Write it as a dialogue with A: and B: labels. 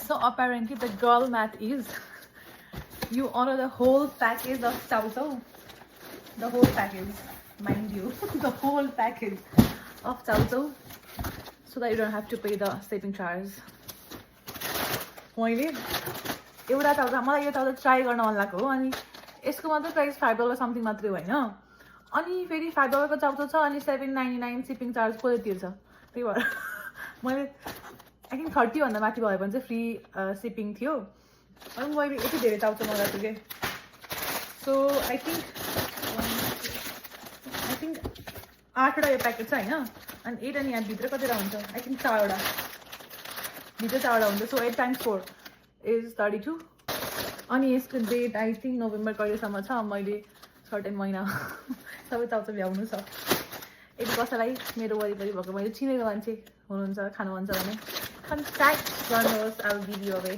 A: So apparently the girl math is you order the whole package of chow chow. The whole package, mind you. The whole package of chow chow. So that you don't have to pay the shipping charge. मैले एउटा चाउचाउ मलाई यो chow chow try गर्न मन लागेको हो अनि यसको मात्रै प्राइस $5 समथिङ मात्रै होइन अनि फेरि $5 चाउचाउ छ अनि $7.99 शिपिङ चार्ज कसले तिर्छ त्यही भएर मैले आई थिङ्क 30 भन्दा माथि भयो भने चाहिँ फ्री शिपिङ थियो अनि मैले यति धेरै चाउचाउ मगाएको थिएँ सो आई थिङ्क 8वटा यो प्याकेट छ होइन अनि 8 अनि यहाँ भित्र कतिवटा हुन्छ आई थिङ्क 4वटा भित्र 4वटा हुन्छ सो 8 times 4 is 32 अनि यसको डेट आई थिङ्क नोभेम्बर कहिलेसम्म छ मैले सर्टेन महिना सबै चाउचाउ भ्याउनु छ यदि कसैलाई मेरो वरिपरि भएको मैले चिनेको मान्छे हुनुहुन्छ खानु मन छ भने कन्ट्याक्ट गर्नुहोस् I will give you away